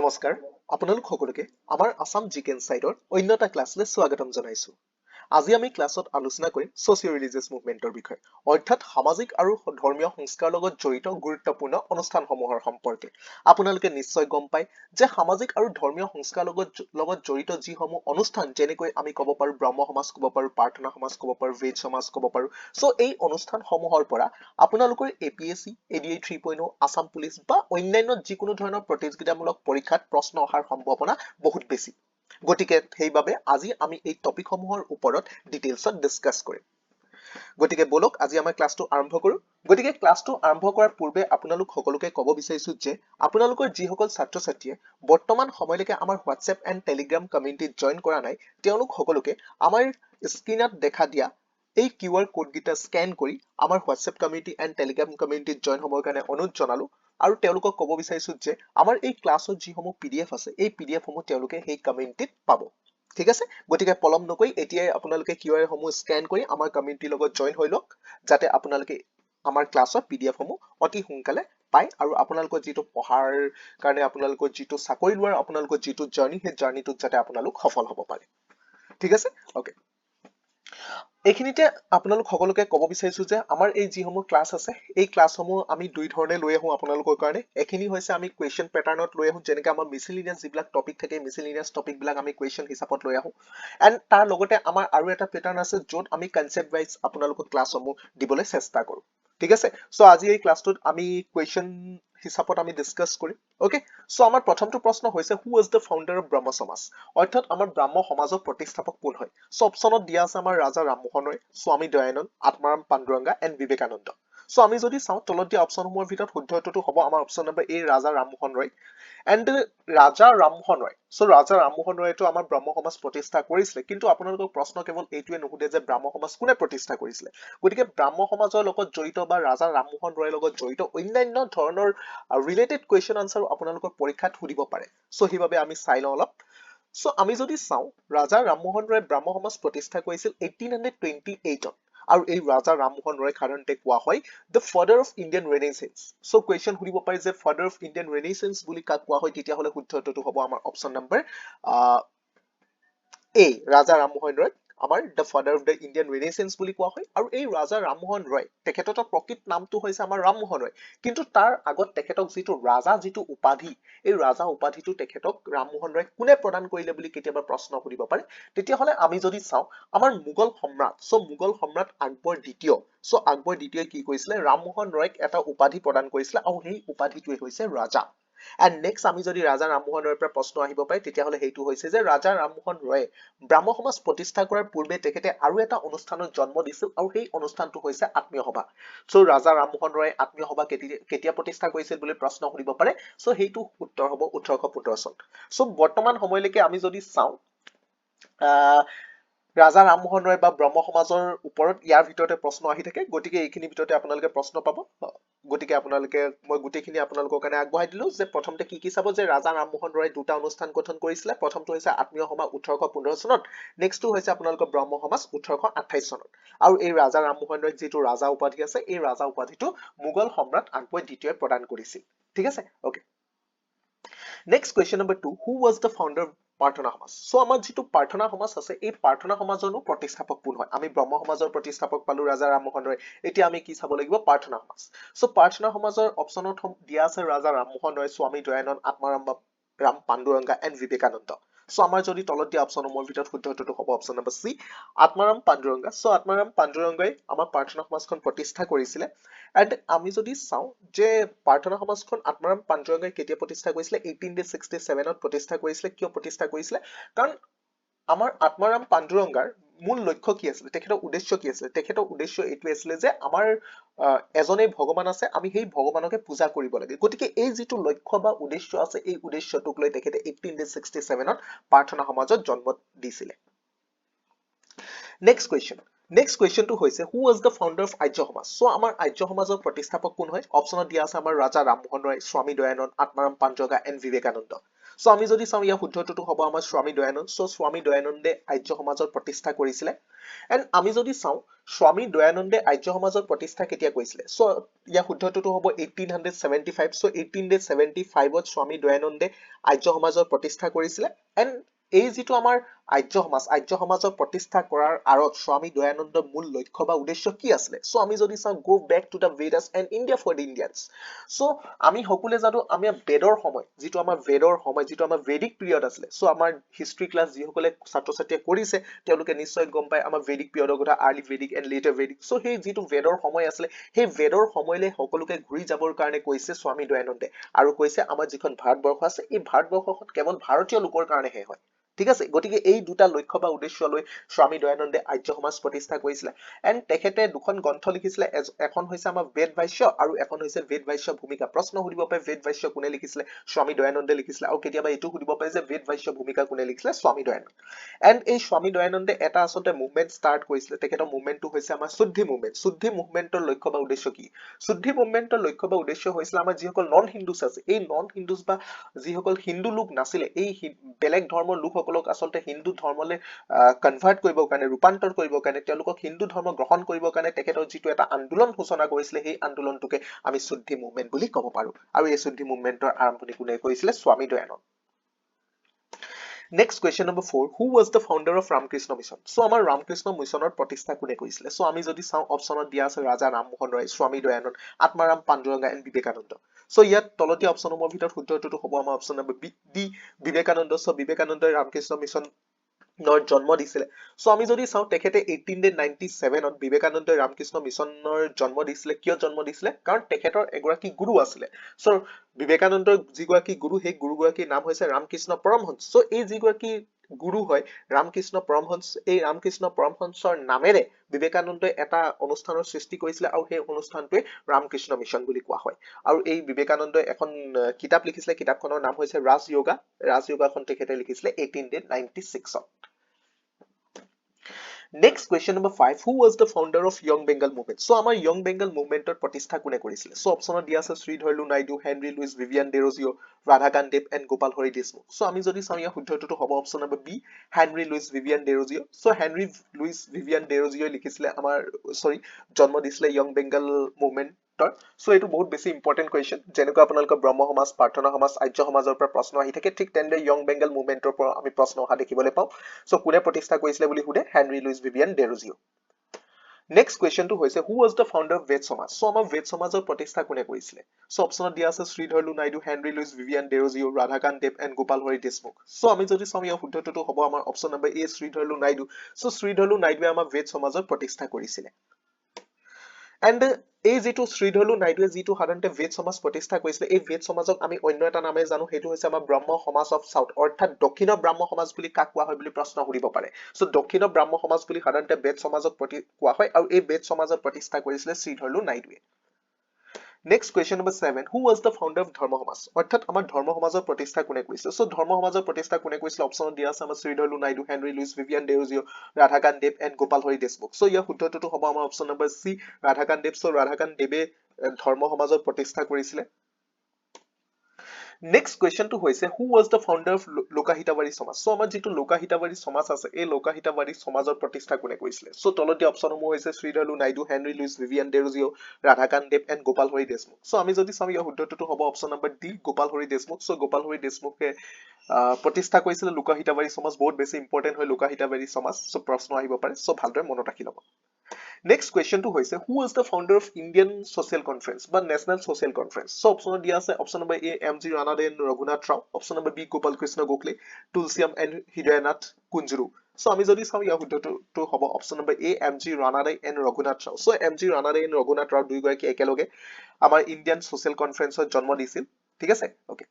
নমস্কাৰ আপোনালোক সকলোকে আমাৰ আসাম জিকে ইনসাইডৰ অন্য এটা ক্লাছলৈ স্বাগতম জনাইছো। আজি আমি ক্লাছত আলোচনা কৰিম সোশিও ৰিলিজিয়াছ মুভমেন্টৰ বিষয়ে, অৰ্থাৎ সামাজিক আৰু ধৰ্মীয় সংস্কাৰৰ লগত জড়িত গুৰুত্বপূৰ্ণ অনুষ্ঠানসমূহৰ সম্পৰ্কে। আপোনালোকে নিশ্চয় গম পায় যে সামাজিক আৰু ধৰ্মীয় সংস্কাৰৰ লগত জড়িত যিসমূহ অনুষ্ঠান, যেনেকৈ আমি ক'ব পাৰো ব্ৰহ্ম সমাজ ক'ব পাৰো, প্ৰাৰ্থনা সমাজ ক'ব পাৰো, বেদ সমাজ ক'ব পাৰো। সো এই অনুষ্ঠানসমূহৰ পৰা আপোনালোকৰ APSC, ADA 3.0, আসাম পুলিচ বা অন্যান্য যিকোনো ধৰণৰ প্ৰতিযোগিতামূলক পৰীক্ষাত প্ৰশ্ন অহাৰ সম্ভাৱনা বহুত বেছি। গতিকে সেইবাবে আজি আমি এই টপিকসমূহৰ ওপৰত ডিটেইলছত ডিসকাস কৰিম। গতিকে বলক আজি আমাৰ ক্লাছটো আৰম্ভ কৰো। গতিকে ক্লাছটো আৰম্ভ কৰাৰ পূৰ্বে আপোনালোক সকলোকে ক'ব বিচাৰিছো যে আপোনালোকৰ যিসকল ছাত্ৰ ছাত্ৰীয়ে বৰ্তমান সময়লৈকে আমাৰ হোৱাটছএপ এণ্ড টেলিগ্ৰাম কমিউনিটিত জইন কৰা নাই, তেওঁলোক সকলোকে আমাৰ স্ক্ৰীনত দেখা দিয়া এই QR কোড গিটা স্ক্যান কৰি আমাৰ হোৱাটছএপ কমিউনিটি এণ্ড টেলিগ্ৰাম কমিউনিটিত জইন হ'বৰ কাৰণে অনুৰোধ জনালো। আৰু তেওঁলোকক ক'ব বিচাৰিছো যে আমাৰ এই ক্লাছৰ যিসমূহ PDF আছে, এই PDF সমূহ তেওঁলোকে সেই কমিউনিটিত পাব। ঠিক আছে, গতিকে পলম নকৰি এতিয়াই আপোনালোকে QR সমূহ স্ক্যান কৰি আমাৰ কমিউনিটিৰ লগত জইন হৈ লওক, যাতে আপোনালোকে আমাৰ ক্লাছৰ PDF সমূহ অতি সোনকালে পায় আৰু আপোনালোকৰ যিটো পঢ়াৰ কাৰণে আপোনালোকৰ যিটো চাকৰি লোৱাৰ আপোনালোকৰ যিটো জাৰ্নি, সেই জাৰ্নিটোত যাতে আপোনালোক সফল হ'ব পাৰে। ঠিক আছে, ওকে। এইখিনিতে আপোনালোক সকলোকে ক'ব বিচাৰিছো যে আমাৰ এই যিসমূহ ক্লাছ আছে, এই ক্লাছসমূহ আমি দুই ধৰণে লৈ আহো আপোনালোকৰ কাৰণে। এখিনি হৈছে আমি কুৱেশ্যন পেটাৰ্ণত লৈ আহো, যেনেকৈ আমাৰ মিসেলেনিয়াছ যিবিলাক টপিক থাকে, মিসেলেনিয়াছ টপিক বিলাক আমি কুৱেশ্যন হিচাপত লৈ আহো। এণ্ড তাৰ লগতে আমাৰ আৰু এটা পেটাৰ্ণ আছে য'ত আমি কনচেপ্ট ৱাইজ আপোনালোকক ক্লাছসমূহ দিবলৈ চেষ্টা কৰো। ঠিক আছে, সো আজি এই ক্লাছটোত আমি কুৱেশ্যন হিচাপত আমি ডিসকাস কৰিম। ওকে, সো আমাৰ প্ৰথমটো প্ৰশ্ন হৈছে who is the founder of Brahmo Samaj, অৰ্থাৎ আমাৰ ব্ৰাহ্ম সমাজৰ প্ৰতিষ্ঠাপক কোন হয়। সো অপশ্যনত দিয়া আছে আমাৰ ৰাজা ৰামমোহন ৰয়, স্বামী দয়ানন্দ, আত্মাৰাম পাণ্ডুৰঙ্গা এণ্ড বিবেকানন্দ। সো আমি যদি চাওঁ তলত দিয়া অপশ্যনসমূহৰ ভিতৰত শুদ্ধ উত্তৰটো হ'ব আমাৰ option number A, Raja Rammohan Roy. And Raja Rammohan Roy, so Raja Rammohan ৰয়তো আমাৰ ব্ৰহ্ম সমাজ প্ৰতিষ্ঠা কৰিছিলে, কিন্তু আপোনালোকৰ প্ৰশ্ন কেৱল এইটোৱে নুসুধে যে ব্ৰাহ্ম সমাজ কোনে প্ৰতিষ্ঠা কৰিছিলে। গতিকে ব্ৰাহ্ম সমাজৰ লগত জড়িত বা ৰাজা ৰামমোহন ৰয়ৰ লগত জড়িত অন্যান্য ধৰণৰ ৰিলেটেড কুৱেশ্যন আনসাৰ আপোনালোকৰ পৰীক্ষাত সুধিব পাৰে। সো সেইবাবে আমি চাই লওঁ অলপ। সো আমি যদি চাওঁ ৰাজা ৰামমোহন ৰয় ব্ৰাহ্ম সমাজ প্ৰতিষ্ঠা কৰিছিল 1828ত, আৰু এই ৰাজা ৰামমোহন ৰয় সাধাৰণতে কোৱা হয় the father of Indian renaissance. So question সুধিব পাৰে যে ফাদাৰ অফ ইণ্ডিয়ান ৰেনেছেন্স বুলি কাক কোৱা হয়, তেতিয়াহ'লে শুদ্ধ উত্তৰটো হ'ব আমাৰ option number A, Raja Rammohan Roy আমাৰ the father of the Indian renaissance বুলি কোৱা হয়। আৰু এই ৰাজা ৰামমোহন ৰয় তেখেতৰ প্ৰকৃত নামটো হৈছে আমাৰ ৰামমোহন ৰয়, কিন্তু তাৰ আগত তেখেতক যিটো ৰাজা যিটো উপাধি, এই ৰাজা উপাধিটো তেখেতক ৰামমোহন ৰয় কোনে প্ৰদান কৰিলে বুলি কেতিয়াবা প্ৰশ্ন সুধিব পাৰে। তেতিয়াহ'লে আমি যদি চাওঁ আমাৰ মোগল সম্ৰাট, সো মোগল সম্ৰাট আকবৰ দ্বিতীয়, সো আকবৰ দ্বিতীয়ই কি কৰিছিলে, ৰামমোহন ৰয়ক এটা উপাধি প্ৰদান কৰিছিলে আৰু সেই উপাধিটোৱে হৈছে ৰাজা। এণ্ড নেক্সট আমি যদি ৰাজা ৰামমোহন ৰয়ৰ পৰা প্ৰশ্ন আহিব পাৰে, তেতিয়াহ'লে সেইটো হৈছে যে ৰাজা ৰামমোহন ৰয়ে ব্ৰাহ্ম সমাজ প্ৰতিষ্ঠা কৰাৰ পূৰ্বে তেখেতে আৰু এটা অনুষ্ঠানত জন্ম দিছিল, আৰু সেই অনুষ্ঠানটো হৈছে আত্মীয় সভা। সো ৰাজা ৰামমোহন ৰয়ে আত্মীয় সভা কেতিয়া প্ৰতিষ্ঠা কৰিছিল বুলি প্ৰশ্ন সুধিব পাৰে। সো সেইটো উত্তৰ হ'ব 1815 চন। সো বৰ্তমান সময়লৈকে আমি যদি চাওঁ ৰাজা ৰামমোহন ৰয় বা ব্ৰহ্ম সমাজৰ ওপৰত ইয়াৰ ভিতৰতে প্ৰশ্ন আহি থাকে, গতিকে এইখিনিৰ ভিতৰতে আপোনালোকে প্ৰশ্ন পাব। গতিকে আপোনালোকে মই গোটেইখিনি আপোনালোকৰ কাৰণে আগবঢ়াই দিলো যে প্ৰথমতে কি চাব যে ৰাজা ৰামমোহন ৰয় দুটা অনুষ্ঠান গঠন কৰিছিলে। প্ৰথমটো হৈছে আত্মীয় সভা 1815 চনত, নেক্সটটো হৈছে আপোনালোকৰ ব্ৰহ্ম সমাজ 1828 চনত। আৰু এই ৰাজা ৰামমোহন ৰয়ক যিটো ৰাজা উপাধি আছে, এই ৰাজা উপাধিটো মোগল সম্ৰাট আকবৰ দ্বিতীয়ই প্ৰদান কৰিছিল। ঠিক আছে, okay. Next question number 2, who was the founder of প্ৰাৰ্থনা সমাজ। সো আমাৰ যিটো প্ৰাৰ্থনা সমাজ আছে, এই প্ৰাৰ্থনা সমাজৰো প্ৰতিষ্ঠাপক কোন হয়। আমি ব্ৰহ্ম সমাজৰ প্ৰতিষ্ঠাপক পালো ৰাজা ৰামমোহন ৰয়, এতিয়া আমি কি চাব লাগিব, প্ৰাৰ্থনা সমাজ। সো প্ৰাৰ্থনা সমাজৰ অপশ্যনত দিয়া আছে ৰাজা ৰামমোহন ৰয়, স্বামী দয়ানন্দ, আত্মাৰাম পাণ্ডুৰঙ্গা এণ্ড বিবেকানন্দ। সো আমাৰ যদি তলত দিয়া অপশ্যনসমূহৰ ভিতৰত শুদ্ধ উত্তৰটো হ'ব option number C, Atmaram Pandurang. So Atmaram পাণ্ডুৰঙ্গাই আমাৰ প্ৰাৰ্থনা সমাজখন প্ৰতিষ্ঠা কৰিছিলে। এণ্ড আমি যদি চাওঁ যে প্ৰাৰ্থনা সমাজখন আত্মাৰাম পাণ্ডুৰঙ্গাই কেতিয়া প্ৰতিষ্ঠা কৰিছিলে, 1867ত প্ৰতিষ্ঠা কৰিছিলে। কিয় প্ৰতিষ্ঠা কৰিছিলে, কাৰণ আমাৰ আত্মাৰাম পাণ্ডুৰঙ্গাৰ মূল লক্ষ্য কি আছিলে, তেখেতৰ উদ্দেশ্য কি আছিলে, তেখেতৰ উদ্দেশ্য এইটোৱে আছিলে যে আমাৰ এজনেই ভগৱান আছে, আমি সেই ভগৱানকে পূজা কৰিব লাগে। গতিকে এই যিটো লক্ষ্য বা উদ্দেশ্য আছে, এই উদ্দেশ্যটোক লৈ তেখেতে 1867ত প্ৰাৰ্থনা সমাজত জন্ম দিছিলে। নেক্সট কুৱেশ্যনটো হৈছে who was the founder of Arya Samaj. So আমাৰ আৰ্য সমাজৰ প্ৰতিষ্ঠাপক কোন হয়, অপশ্যনত দিয়া আছে আমাৰ ৰাজা ৰামমোহন ৰয়, স্বামী দয়ানন্দ, আত্মাৰাম পাণ্ডুৰঙ্গা এণ্ড বিবেকানন্দ। সো আমি যদি চাওঁ ইয়াৰ শুদ্ধটোতো হ'ব আমাৰ স্বামী দয়ানন্দ সো স্বামী দয়ানন্দে আৰ্য সমাজৰ প্ৰতিষ্ঠা কৰিছিলে এণ্ড আমি যদি চাওঁ স্বামী দয়ানন্দে আৰ্য সমাজৰ প্ৰতিষ্ঠা কেতিয়া কৰিছিলে সো ইয়াৰ শুদ্ধটোতো হ'ব 1875 সো 1875ত স্বামী দয়ানন্দে আৰ্য সমাজৰ প্ৰতিষ্ঠা কৰিছিলে এণ্ড এই যিটো আমাৰ আৰ্য সমাজৰ প্ৰতিষ্ঠা কৰাৰ আঁৰত স্বামী দয়ানন্দৰ মূল লক্ষ্য বা উদ্দেশ্য কি আছিলে সো আমি যদি চাওঁ go back to the Vedas and India for the Indians so আমি সকলোৱে জানো আমি বেদৰ সময় যিটো আমাৰ ভেদিক পিৰিয়ড আছিলে সো আমাৰ হিষ্ট্ৰী ক্লাছ যিসকলে ছাত্ৰ ছাত্ৰীয়ে কৰিছে তেওঁলোকে নিশ্চয় গম পায় আমাৰ ভেদিক পিৰিয়ডৰ কথা early Vedic and letter Vedic so সেই যিটো বেদৰ সময় আছিলে সেই বেদৰ সময়লৈ সকলোকে ঘূৰি যাবৰ কাৰণে কৈছে স্বামী দয়ানন্দে আৰু কৈছে আমাৰ যিখন ভাৰতবৰ্ষ আছে এই ভাৰতবৰ্ষখন কেৱল ভাৰতীয় লোকৰ কাৰণেহে হয় ঠিক আছে গতিকে এই দুটা লক্ষ্য বা উদ্দেশ্য লৈ স্বামী দয়ানন্দে আৰ্য সমাজ প্ৰতিষ্ঠা কৰিছিলে এণ্ড তেখেতে দুখন গ্ৰন্থ লিখিছিলে এখন হৈছে আমাৰ বেদ ভাষ্য আৰু এখন হৈছে বেদ ভাষ্য ভূমিকা প্ৰশ্ন সুধিব পাৰে বেদ ভাষ্য কোনে লিখিছিলে স্বামী দয়ানন্দে লিখিছিলে আৰু কেতিয়াবা এইটো সুধিব পাৰে যে বেদ ভাষ্য ভূমিকা কোনে লিখিছিলে স্বামী দয়ানন্দ এণ্ড এই স্বামী দয়ানন্দে এটা আচলতে মুভমেণ্ট ষ্টাৰ্ট কৰিছিলে তেখেতৰ মুভমেণ্টটো হৈছে আমাৰ শুদ্ধি মুভমেণ্টৰ লক্ষ্য বা উদ্দেশ্য কি শুদ্ধি মুভমেণ্টৰ লক্ষ্য বা উদ্দেশ্য হৈছিলে আমাৰ যিসকল নন হিন্দুছ আছে এই নন হিন্দুছ বা যিসকল হিন্দু লোক নাছিলে এই বেলেগ ধৰ্মৰ লোকসকলক আচলতে হিন্দু ধৰ্মলৈ কনভাৰ্ট কৰিবৰ কাৰণে ৰূপান্তৰ কৰিবৰ কাৰণে তেওঁলোকক হিন্দু ধৰ্ম গ্ৰহণ কৰিবৰ কাৰণে তেখেতৰ যিটো এটা আন্দোলন সূচনা কৰিছিলে সেই আন্দোলনটোকে আমি শুদ্ধি মুভমেণ্ট বুলি ক'ব পাৰো আৰু এই শুদ্ধি মুভমেণ্টৰ আৰম্ভণি কোনে কৰিছিলে স্বামী Dayanand Next question number 4 who was the founder of Ramakrishna Mission so আমাৰ ৰামকৃষ্ণ মিছনৰ প্ৰতিষ্ঠা কোনে কৰিছিলে so আমি যদি চাওঁ অপচনত দিয়া আছে ৰাজা ৰামমোহন ৰয় স্বামী দয়ানন্দ আত্মাৰাম পাণ্ডুৰঙ্গা এণ্ড বিবেকানন্দ so ইয়াত তলতীয়া অপচনসমূহৰ ভিতৰত শুদ্ধটোতো হ'ব আমাৰ option number D Vivekananda so বিবেকানন্দই ৰামকৃষ্ণ মিছন জন্ম দিছিলে সো আমি যদি চাওঁ তেখেতে 1897ত বিবেকানন্দই ৰামকৃষ্ণ মিছনৰ জন্ম দিছিলে কিয় জন্ম দিছিলে কাৰণ তেখেতৰ এগৰাকী গুৰু আছিলে সো বিবেকানন্দৰ যিগৰাকী গুৰু সেই গুৰুগৰাকীৰ নাম হৈছে ৰামকৃষ্ণ পৰমহংস সো এই যিগৰাকী গুৰু হয় ৰামকৃষ্ণ পৰমহংস এই ৰামকৃষ্ণ পৰমহংসৰ নামেৰে বিবেকানন্দই এটা অনুষ্ঠানৰ সৃষ্টি কৰিছিলে আৰু সেই অনুষ্ঠানটোৱে ৰামকৃষ্ণ মিছন বুলি কোৱা হয় আৰু এই বিবেকানন্দই এখন কিতাপ লিখিছিলে কিতাপখনৰ নাম হৈছে ৰাজয়োগাখন তেখেতে লিখিছিলে 1896ত Next question number 5 who was the founder of Young Bengal movement so আমাৰ Young Bengal movement প্ৰতিষ্ঠা কোনে কৰিছিলে so অপচনত দিয়া আছে শ্ৰীধৰলু নাইডু হেনৰি লুইস ভিভিয়ান ডেৰজিঅ ৰাধাকান্ত দেৱ এণ্ড গোপাল হৰি দেশমুখ so আমি যদি চাওঁ ইয়াৰ শুদ্ধটোতো হ'ব option number B Henry Louis Vivian Derozio so Henry Louis Vivian ডেৰজিঅই লিখিছিলে আমাৰ জন্ম দিছিলে Young Bengal movement সো এইটো বহুত বেছি ইম্পৰ্টেন্ট কুৱেশ্যন যেনেকৈ আপোনালোকৰ ব্ৰহ্ম সমাজ প্ৰাৰ্থনা সমাজ আৰ্য সমাজৰ পৰা প্ৰশ্ন আহি থাকে ঠিক তেনেদৰে Young Bengal মুভমেণ্টৰ পৰা আমি প্ৰশ্ন অহা দেখিবলৈ পাওঁ সো কোনে প্ৰতিষ্ঠা কৰিছিলে বুলি সুধে Henry Louis Vivian Derozio Next question to হৈছে who was the founder of Ved Samaj so আমাৰ Ved সমাজৰ প্ৰতিষ্ঠা কোনে কৰিছিলে so অপচনত দিয়া আছে শ্ৰীধৰলু নাইডু হেনৰি লুইস ভিভিয়ান ডেৰজিঅ ৰাধাকান্ত দেৱ এণ্ড গোপাল হৰি দেশমুখ so আমি যদি চাওঁ ইয়াৰ শুদ্ধটোতো হ'ব আমাৰ option number A Sridharlu Naidu so Sridharlu নাইডুৱে আমাৰ Ved সমাজৰ প্ৰতিষ্ঠা কৰিছিলে এণ্ড এই যিটো শ্ৰীধৰলু নাইডুৱে যিটো সাধাৰণতে বেদ সমাজ প্ৰতিষ্ঠা কৰিছিলে এই বেদ সমাজক আমি অন্য এটা নামে জানো সেইটো হৈছে আমাৰ ব্ৰহ্ম সমাজ অফ সাউথ অৰ্থাৎ দক্ষিণৰ ব্ৰাহ্ম সমাজ বুলি কাক কোৱা হয় বুলি প্ৰশ্ন সুধিব পাৰে সো দক্ষিণৰ ব্ৰাহ্ম সমাজ বুলি সাধাৰণতে বেদ সমাজক কোৱা হয় আৰু এই বেদ সমাজৰ প্ৰতিষ্ঠা কৰিছিলে শ্ৰীধৰলু নাইডুৱে Next question number 7 who was the founder of ধৰ্ম সমাজ অৰ্থাৎ আমাৰ ধৰ্ম সমাজৰ প্ৰতিষ্ঠা কোনে কৰিছিলে সো ধৰ্ম সমাজৰ প্ৰতিষ্ঠা কোনে কৰিছিলে অপচনত দিয়া আছে আমাৰ শ্ৰীধৰলু নাইডু হেনৰি লুইস ভিভিয়ান ডেৰজিঅ ৰাধাকান্ত দেৱ এণ্ড গোপাল হৰি দেশমুখ সো ইয়াৰ শুদ্ধটোতো হ'ব আমাৰ option number C Radhakanta Dev so Radhakanta দেৱে ধৰ্ম সমাজৰ প্ৰতিষ্ঠা কৰিছিলে Next question to হৈছে who was the founder of লোকাহিতাবাৰী সমাজ so আমাৰ যিটো লোকাহিতাবাৰী সমাজ আছে এই লোকাহিতাবাৰী সমাজৰ প্ৰতিষ্ঠা কোনে কৰিছিলে so তলতে অপচনসমূহ হৈছে শ্ৰীধৰলু নাইডু হেনৰি লুইস ভিভিয়ান ডেৰজিঅ ৰাধাকান্ত দেৱ এণ্ড গোপাল হৰি দেশমুখ so আমি যদি চাওঁ ইয়াৰ শুদ্ধটোতো হ'ব option number D Gopal Hari Deshmukh so Gopal Hari দেশমুখে প্ৰতিষ্ঠা কৰিছিলে লোকাহিতাবাৰী সমাজ বহুত বেছি ইম্পৰ্টেন্ট হয় লোকাহিতাবাৰী সমাজ so প্ৰশ্ন আহিব পাৰে so ভালদৰে মনত ৰাখি ল'ব Next question to হৈছে who was the founder of Indian Social Conference বা National Social Conference so অপচনত দিয়া আছে option number A M G Ranade and Raghunath Rao option number B Gopal Krishna Gokhale Tulsiram and Hridaynath Kunzru so আমি যদি চাওঁ ইয়াৰ শুদ্ধটো হ'ব option number A M G Ranade and Raghunath Rao so M G Ranade and Raghunath Rao দুইগৰাকী একেলগে আমাৰ ইণ্ডিয়ান ছ'চিয়েল কনফাৰেন্সত জন্ম দিছিল ঠিক আছে okay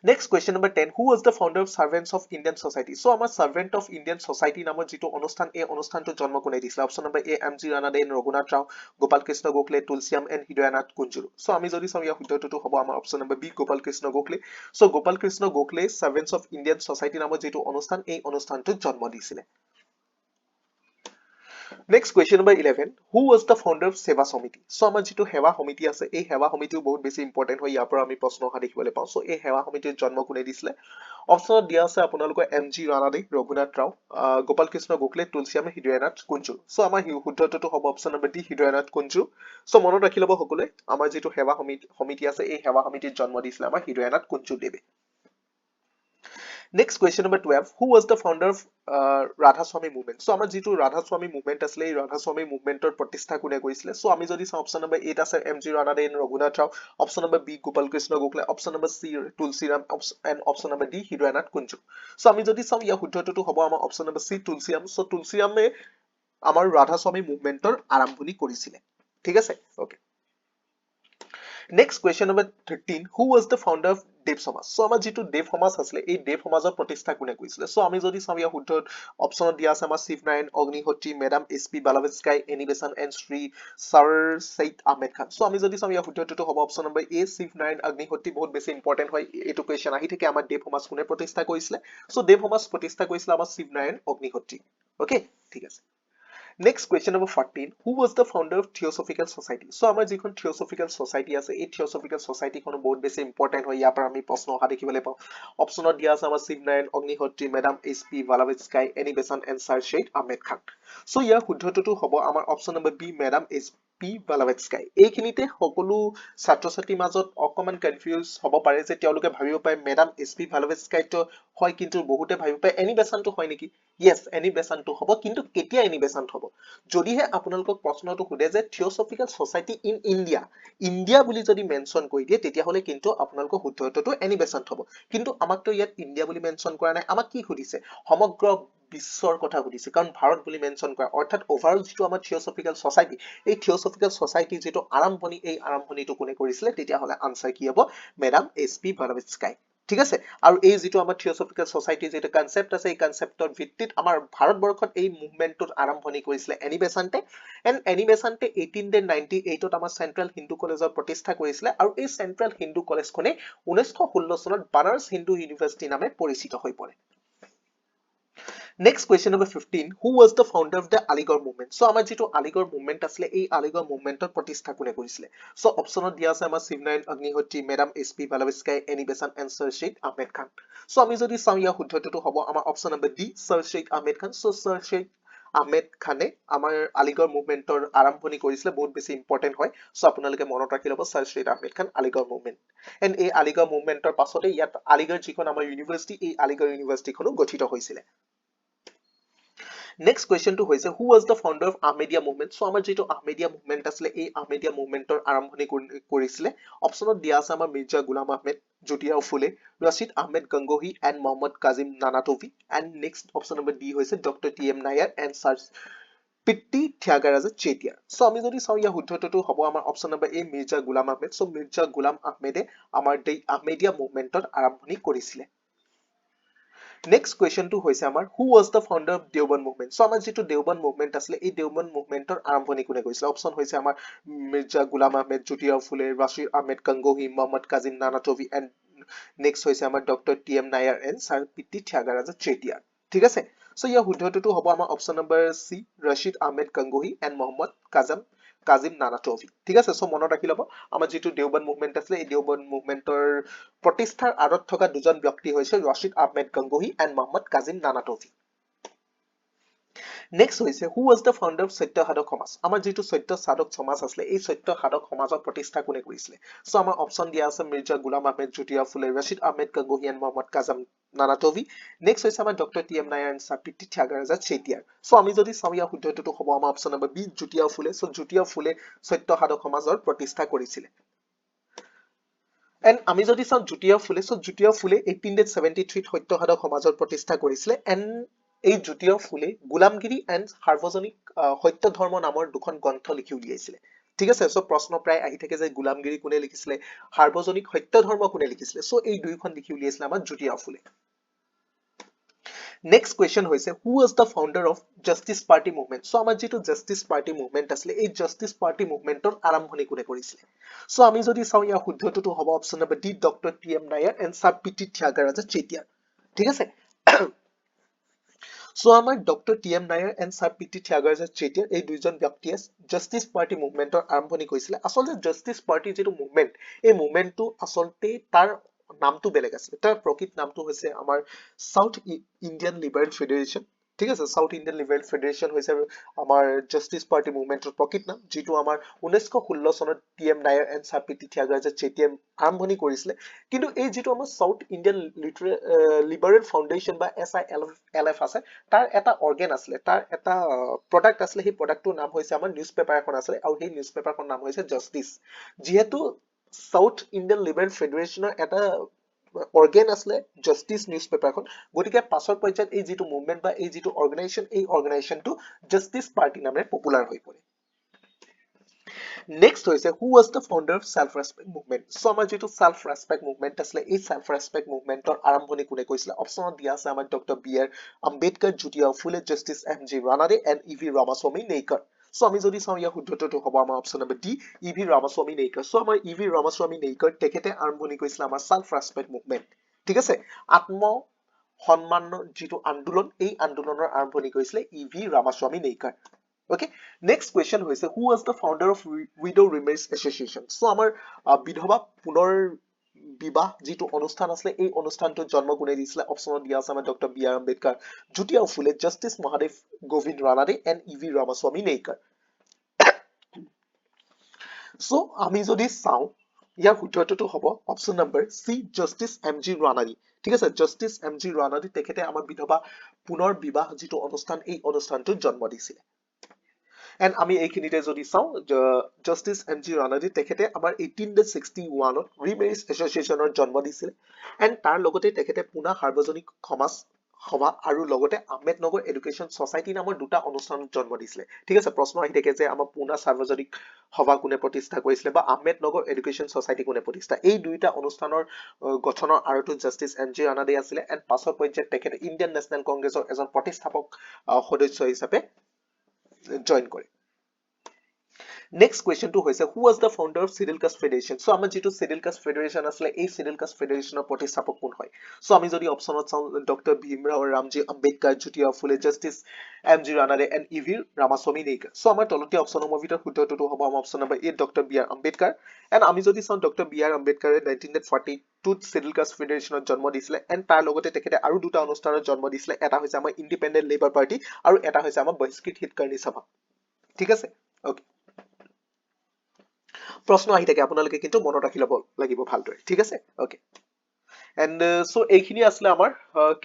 Next question number 10 who was the founder of Servants of Indian Society so আমাৰ Servant of Indian Society নামৰ যিটো অনুষ্ঠান এই অনুষ্ঠানটো জন্ম কোনে দিছিলে option number A M G Ranade and Raghunath Rao Gopal Krishna Gokhale Tulsiram and Hridaynath Kunzru so আমি যদি চাওঁ ইয়াৰ শুদ্ধটোতো হ'ব আমাৰ option number B Gopal Krishna Gokhale so Gopal Krishna Gokhale Servants of Indian Society নামৰ যিটো অনুষ্ঠান এই অনুষ্ঠানটো জন্ম দিছিলে Next question number 11. Who was the founder of Seva Samiti? So আমাৰ যিটো সেৱা সমিতি আছে এই সেৱা সমিতিও বহুত বেছি ইম্পৰ্টেন্ট হয় ইয়াৰ পৰা আমি প্ৰশ্ন অহা দেখিবলৈ পাওঁ সো এই সেৱা সমিতিৰ জন্ম কোনে দিছিলে অপচনত দিয়া আছে আপোনালোকৰ M G Ranade Raghunath Rao Gopal Krishna Gokhale Tulsiram Hridaynath Kunzru so আমাৰ শুদ্ধটোটো হ'ব option number D Hridaynath Kunzru so মনত ৰাখি ল'ব সকলোৱে আমাৰ যিটো সেৱা সমিতি আছে এই সেৱা সমিতিৰ জন্ম দিছিলে আমাৰ হৃদয়নাথ কুঞ্জু দেৱে Next question number 12. Who was the founder of Radha Swami movement? So আমাৰ যিটো Radha Swami movement আছিলে এই Radha Swami movement ৰ প্ৰতিষ্ঠা কোনে কৰিছিলে so আমি যদি চাওঁ অপচন নম্বৰ 8 আছে M G Ranade Raghunath Rao option number B Gopal Krishna Gokhale option number C Tulsiram and option number D Hridaynath Kunzru so আমি যদি চাওঁ ইয়াৰ শুদ্ধটোটো হ'ব আমাৰ option number C Tulsiram so তুলসীৰামে আমাৰ Radha Swami movement ৰ আৰম্ভণি কৰিছিলে ঠিক আছে okay Next question number 13. Who was the founder of Dev Samaj? So আমাৰ যিটো দেৱ সমাজ আছিলে এই দেৱ সমাজৰ প্ৰতিষ্ঠা কোনে কৰিছিলে so আমি যদি চাওঁ ইয়াৰ শুদ্ধ অপচনত দিয়া আছে আমাৰ Shivnarayan Agnihotri madam S P Blavatsky Annie Besant and Shri sir Syed Ahmed Khan so আমি যদি চাওঁ ইয়াৰ শুদ্ধটোটো হ'ব option number A Shivnarayan Agnihotri বহুত বেছি ইম্পৰ্টেন্ট হয় এইটো কুৱেশ্যন আহি থাকে আমাৰ দেৱ সমাজ কোনে প্ৰতিষ্ঠা কৰিছিলে so দেৱ সমাজ প্ৰতিষ্ঠা কৰিছিলে আমাৰ শিৱনাৰায়ণ অগ্নিহোত্ৰী okay ঠিক আছে Next question number 14. Who was the founder of Theosophical Society? So আমাৰ যিখন Theosophical Society আছে এই Theosophical Society খনো বহুত বেছি ইম্পৰ্টেন্ট হয় ইয়াৰ পৰা আমি প্ৰশ্ন অহা দেখিবলৈ পাওঁ অপচনত দিয়া আছে আমাৰ Shivnarayan Agnihotri madam S P Blavatsky Annie Besant and sir Syed Ahmed Khan so ইয়াৰ শুদ্ধটোটো হ'ব আমাৰ option number B madam S P Blavatsky এইখিনিতে সকলো ছাত্ৰ ছাত্ৰীৰ মাজত অকমান কনফিউজ হ'ব পাৰে যে তেওঁলোকে ভাবিব পাৰে মেডাম এছ পি বালাৱেস্কাইটো হয় কিন্তু বহুতে ভাবিব পাৰে এনি বেছাণ্টটো হয় নেকি yes এনি বেছাণ্টটো হ'ব কিন্তু কেতিয়া এনি বেছাণ্ট হ'ব যদিহে আপোনালোকক প্ৰশ্নটো সুধে যে Theosophical Society in India India বুলি যদি মেনচন কৰি দিয়ে তেতিয়াহ'লে কিন্তু আপোনালোকৰ শুদ্ধটোটো এনি বেছাণ্ট হ'ব কিন্তু আমাকতো ইয়াত ইণ্ডিয়া বুলি মেনচন কৰা নাই আমাক কি সুধিছে সমগ্ৰ বিশ্বৰ কথা সুধিছে কাৰণ ভাৰত বুলি মেনচন কৰা অৰ্থাৎ ওভাৰঅল যিটো আমাৰ Theosophical Society এই Theosophical Society যিটো আৰম্ভণি এই আৰম্ভণিটো কোনে কৰিছিলে তেতিয়াহ'লে আনসাৰ কি হ'ব মেডাম এছ পি বালাৱেস্কাই ঠিক আছে আৰু এই যিটো আমাৰ Theosophical Society যেটা কনসেপ্ট আছে এই কনসেপ্টৰ ভিত্তিত আমাৰ ভাৰতবৰ্ষত এই মুভমেন্টৰ আৰম্ভণি কৰিছিলে এনি বেছাণ্টে এণ্ড এনি বেছাণ্টে 1898 ত আমাৰ চেন্ট্ৰেল হিন্দু কলেজৰ প্ৰতিষ্ঠা কৰিছিলে আৰু এই চেন্ট্ৰেল হিন্দু কলেজখনে 1916 চনত বানাৰস হিন্দু ইউনিভাৰ্চিটি নামে পৰিচিত হৈ পৰে Next question number 15. Who was the founder of the Aligarh movement? So আমাৰ যিটো Aligarh movement আছিলে এই Aligarh movementৰ প্ৰতিষ্ঠা কোনে কৰিছিলে so অপচনত দিয়া আছে আমাৰ Shivnarayan Agnihotri madam S P Blavatsky Annie Besant and sir Syed Ahmed Khan so আমি যদি চাওঁ ইয়াৰ শুদ্ধটোটো হ'ব আমাৰ option number D sir Syed Ahmed Khan so sir Syed Ahmed খানে আমাৰ Aligarh movementৰ আৰম্ভণি কৰিছিলে বহুত বেছি ইম্পৰ্টেন্ট হয় so আপোনালোকে মনত ৰাখি ল'ব sir Syed Ahmed Khan Aligarh movement and এই Aligarh movementৰ পাছতে ইয়াত Aligarh যিখন আমাৰ ইউনিভাৰ্চিটি এই Aligarh ইউনিভাৰ্চিটিখনো গঠিত হৈছিলে Next question to হৈছে who was the founder of Ahmadiyya movement so আমাৰ যেটো Ahmadiyya movement আছিলে এই Ahmadiyya movementৰ আৰম্ভণি কৰিছিলে অপচনত দিয়া আছে আমাৰ মিৰ্জা গোলাম আহমেদ জুটিয়া Phule Rashid Ahmed Gangohi and Mohammad Qasim Nanautavi and next option number D হৈছে doctor T M Nair and Sir Pitti থ্যাগাৰাজা Chettiar so আমি যদি চাওঁ ইয়াৰ শুদ্ধটোটো হ'ব আমাৰ option number A Mirza Ghulam Ahmed so Mirza Ghulam আহমেদে আমাৰ Ahmadiyya movementৰ আৰম্ভণি কৰিছিলে Next question to হৈছে আমাৰ who was the founder of Deoband movement so আমাৰ যেটো Deoband movement আছিলে এই Deoband movementৰ আৰম্ভণি কোনে কৰিছিলে অপচন হৈছে আমাৰ মিৰ্জা গোলাম আহমেদ জুটিয়া ফুলে ৰাশিদ আহমেদ গংগোহী মোহাম্মদ কাজিম নানাটোভি and next হৈছে আমাৰ doctor T M Nair and Sir Pitti থ্যাগাৰাজা Chettiar ঠিক আছে so ইয়াৰ শুদ্ধটোটো হ'ব আমাৰ option number C Rashid Ahmed Gangohi and Mohammad Qasim Nanautvi ঠিক আছে so মনত ৰাখি ল'ব আমাৰ যেটো Deoband movement আছিলে এই Deoband movementৰ প্ৰতিষ্ঠাৰ আঁৰত থকা দুজন ব্যক্তি হৈছে ৰাশিদ আহমেদ গংগোহী and মোহাম্মদ কাজিম নানাটোভি Next হৈছে who was the founder of সত্য সাধক সমাজ আমাৰ যেটো সত্য সাধক সমাজ আছিলে এই সত্য সাধক সমাজৰ প্ৰতিষ্ঠা কোনে কৰিছিলে so আমাৰ অপচন দিয়া আছে মিৰ্জা গোলাম আহমেদ জুটিয়া ফুলে ৰাশিদ আহমেদ গংগোহী and মোহাম্মদ কাজিম নানাটোভি next হৈছে আমাৰ doctor T M Nair and Sir Pitti থ্যাগাৰাজা Chettiar so আমি যদি চাওঁ ইয়াৰ শুদ্ধটোটো হ'ব আমাৰ অপচন নম্বৰ বি জুটিয়া ফুলে so জুটিয়া ফুলে সত্য সাধক সমাজৰ প্ৰতিষ্ঠা কৰিছিলে And আমি যদি চাওঁ জুটিয়া ফুলে so জুটিয়া ফুলে 1873 সত্য সাধক সমাজৰ প্ৰতিষ্ঠা কৰিছিলে and এই জুটিয়া ফুলে গোলামগিৰি and সাৰ্বজনিক সত্য ধৰ্ম নামৰ দুখন গ্ৰন্থ লিখি উলিয়াইছিলে ঠিক আছে so প্ৰশ্ন প্ৰায় আহি থাকে যে গোলামগিৰি কোনে লিখিছিলে সাৰ্বজনিক সত্য ধৰ্ম কোনে লিখিছিলে so এই দুইখন লিখি উলিয়াইছিলে আমাৰ জুটিয়া ফুলে Next question হৈছে who was the founder of Justice Party movement so আমাৰ যেটো Justice Party movement আছিলে এই Justice Party movementৰ আৰম্ভণি কোনে কৰিছিলে so আমি যদি চাওঁ ইয়াৰ শুদ্ধটোটো হ'ব option number D doctor T M Nair and Sir Pitti থ্যাগাৰাজা Chettiar ঠিক আছে সো আমাৰ doctor T M Nair and sir P T Thyagaraja Chettiar এই দুইজন ব্যক্তিয়ে জাষ্টিছ পাৰ্টি মুভমেণ্টৰ আৰম্ভণি কৰিছিলে আচলতে জাষ্টিছ পাৰ্টি যিটো মুভমেণ্ট এই মুভমেণ্টটো আচলতে তাৰ নামটো বেলেগ আছিলে তাৰ প্ৰকৃত নামটো হৈছে আমাৰ সাউথ ইণ্ডিয়ান লিবাৰেল ফেডাৰেশ্যন ঠিক আছে সাউথ ইণ্ডিয়ান লিবাৰেল ফেডাৰেশ্যন হৈছে আমাৰ জাষ্টিছ পাৰ্টি মুভমেণ্টৰ প্ৰকৃত নাম যিটো আমাৰ 1916 চনত T M Nair and sir P T Thyagaraja চেতিয়াই আৰম্ভণি কৰিছিলে কিন্তু এই যিটো আমাৰ সাউথ ইণ্ডিয়ান লিবাৰেল ফাউণ্ডেশ্যন বা SILF আছে তাৰ এটা অৰ্গেন আছিলে তাৰ এটা প্ৰডাক্ট আছিলে সেই প্ৰডাক্টটোৰ নাম হৈছে আমাৰ নিউজ পেপাৰ এখন আছিলে আৰু সেই নিউজ পেপাৰখনৰ নাম হৈছে জাষ্টিছ যিহেতু সাউথ ইণ্ডিয়ান লিবাৰেল ফেডাৰেশ্যনৰ এটা অৰ্গেন আছিলে জাষ্টিছ নিউজ পেপাৰখন গতিকে পাছৰ পৰ্যায়ত এই যিটো মুভমেণ্ট বা এই যিটো অৰ্গেনাইজেশ্যন এই অৰ্গেনাইজেশ্যনটো জাষ্টিছ পাৰ্টি নামেৰে পপুলাৰ হৈ পৰে নেক্সট হৈছে who was the founder of self respect movement so আমাৰ যিটো সেল্ফ ৰেসপেক্ট মুভমেণ্ট আছিলে এই সেল্ফ ৰেসপেক্ট মুভমেণ্টৰ আৰম্ভণি কোনে কৰিছিলে অপচনত দিয়া আছে আমাৰ doctor B R Ambedkar Jyotirao Phule justice M G Ranade and E V Ramaswamy Naicker so আমি যদি চাওঁ ইয়াৰ শুদ্ধটো হ'ব আমাৰ option number D E V Ramaswamy Naicker so আমাৰ ই ভি ৰামাস্বামী নেইকাৰ তেখেতে আৰম্ভণি কৰিছিলে আমাৰ সেল্ফ ৰেসপেক্ট মুভমেণ্ট ঠিক আছে আত্ম সন্মানৰ যিটো আন্দোলন এই আন্দোলনৰ আৰম্ভণি কৰিছিলে E V Ramaswamy Naicker Okay, next question হৈছে who was the founder of widow remarriage association so আমাৰ বিধৱা পুনৰ বিবাহ যিটো অনুষ্ঠান আছিলে এই অনুষ্ঠানটো জন্ম কোনে দিছিলে অপচনত দিয়া আছে আমাৰ doctor B R Ambedkar Jyotirao Phule justice Mahadev Govind Ranade and E V Ramaswamy Naicker so আমি যদি চাওঁ ইয়াৰ শুদ্ধটো হ'ব option number C justice M G Ranade ঠিক আছে জাষ্টিছ এম জি ৰানাডে তেখেতে আমাৰ বিধৱা পুনৰ বিবাহ যিটো অনুষ্ঠান এই অনুষ্ঠানটোত জন্ম দিছিলে And আমি এইখিনিতে যদি চাওঁ জাষ্টিছ এম জি ৰানাডে তেখেতে আমাৰ 1861ত ৰিমেৰিজ এছ'চিয়েশ্যনৰ জন্ম দিছিলে এণ্ড তাৰ লগতে তেখেতে পুনা সাৰ্বজনিক সমাজ সভা আৰু লগতে আহমেদনগৰ এডুকেশ্যন ছচাইটি নামৰ দুটা অনুষ্ঠানত জন্ম দিছিলে ঠিক আছে প্ৰশ্ন আহি থাকে যে আমাৰ পুনা সাৰ্বজনিক সভা কোনে প্ৰতিষ্ঠা কৰিছিলে বা আহমেদনগৰ এডুকেশ্যন ছচাইটি কোনে প্ৰতিষ্ঠা এই দুইটা অনুষ্ঠানৰ গঠনৰ আৰতো জাষ্টিছ এম জি ৰানাডে আছিলে এণ্ড পাছৰ পৰ্যায়ত তেখেতে ইণ্ডিয়ান নেশ্যনেল কংগ্ৰেছৰ এজন প্ৰতিষ্ঠাপক সদস্য হিচাপে জইন কৰে Next question to হৈছে who was the founder of Scheduled Caste Federation so আমাৰ যিটো Scheduled Caste Federation আছিলে এই Scheduled Caste Federationৰ প্ৰতিষ্ঠাপক কোন হয় so আমি যদি অপচনত চাওঁ doctor Bhimrao Ramji Ambedkar Jyotirao Phule justice M G Ranade and E V Ramaswamy Naicker so আমাৰ তলতীয়া অপচনৰ ভিতৰত শুদ্ধটো হ'ব আমাৰ option number A doctor B R Ambedkar and আমি যদি চাওঁ ডক্টৰ বি আৰ আম্বেদকাৰে 1942ত Scheduled Caste Federationত জন্ম দিছিলে এণ্ড তাৰ লগতে তেখেতে আৰু দুটা অনুষ্ঠানত জন্ম দিছিলে এটা হৈছে আমাৰ ইণ্ডিপেণ্ডেণ্ট লেবাৰ পাৰ্টি আৰু এটা হৈছে আমাৰ বহিষ্কৃত হিতকাৰণী সভা ঠিক আছে ওকে প্ৰশ্ন আহি থাকে আপোনালোকে কিন্তু মনত ৰাখি ল'ব লাগিব ভালদৰে ঠিক আছে ওকে এণ্ড সো এইখিনি আছিলে আমাৰ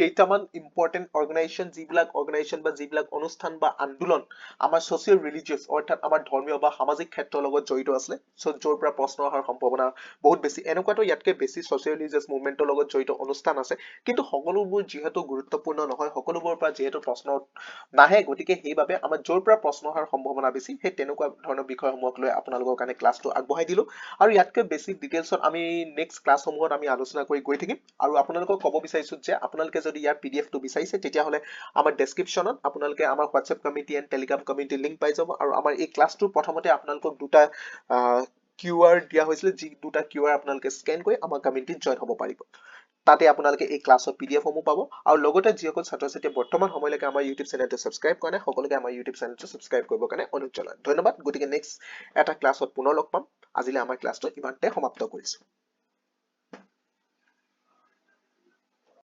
কেইটামান ইম্পৰ্টেণ্ট অৰ্গেনাইজেশ্যন যিবিলাক অৰ্গেনাইজেশ্যন বা যিবিলাক অনুষ্ঠান বা আন্দোলন আমাৰ ছ'চিয়েল ৰিলিজিয়াছ অৰ্থাৎ আমাৰ ধৰ্মীয় বা সামাজিক ক্ষেত্ৰৰ লগত জড়িত আছিলে চ' য'ৰ পৰা প্ৰশ্ন অহাৰ সম্ভাৱনা বহুত বেছি এনেকুৱাতো ইয়াতকে বেছি ছ'চিয়েল ৰিলিজিয়াছ মুভমেণ্টৰ লগত জড়িত অনুষ্ঠান আছে কিন্তু সকলোবোৰ যিহেতু গুৰুত্বপূৰ্ণ নহয় সকলোবোৰৰ পৰা যিহেতু প্ৰশ্ন নাহে গতিকে সেইবাবে আমাৰ য'ৰ পৰা প্ৰশ্ন অহাৰ সম্ভাৱনা বেছি সেই তেনেকুৱা ধৰণৰ বিষয়সমূহক লৈ আপোনালোকৰ কাৰণে ক্লাছটো আগবঢ়াই দিলো আৰু ইয়াতকৈ বেছি ডিটেইলছত আমি নেক্সট ক্লাছসমূহত আমি আলোচনা কৰি গৈ থাকিম আৰু আপোনালোকক ক'ব বিচাৰিছো যে আপোনালোকে যদি ইয়াৰ পিডিএফটো বিচাৰিছে তেতিয়াহ'লে আমাৰ ডেছক্ৰিপশ্যনত আপোনালোকে আমাৰ WhatsApp community and Telegram community link পাই যাব আৰু আমাৰ এই ক্লাছটোৰ প্ৰথমতে আপোনালোকক দুটা QR দিয়া হৈছিলে যি দুটা QR আপোনালোকে স্কেন কৰি আমাৰ কমিউনিটিত জইন হ'ব পাৰিব তাতে আপোনালোকে এই ক্লাছৰ পিডিএফ সমূহ পাব আৰু লগতে যিসকল ছাত্ৰ ছাত্ৰীয়ে বৰ্তমান সময়লৈকে আমাৰ ইউটিউব চেনেলটো ছাবস্ক্ৰাইব কৰা নাই সকলোকে আমাৰ ইউটিউব চেনেলটো ছাবস্ক্ৰাইব কৰিবৰ কাৰণে অনুৰোধ জনালোঁ ধন্যবাদ গতিকে নেক্সট এটা ক্লাছত পুনৰ লগ পাম আজিলৈ আমাৰ ক্লাছটো ইমানতে সমাপ্ত কৰিছো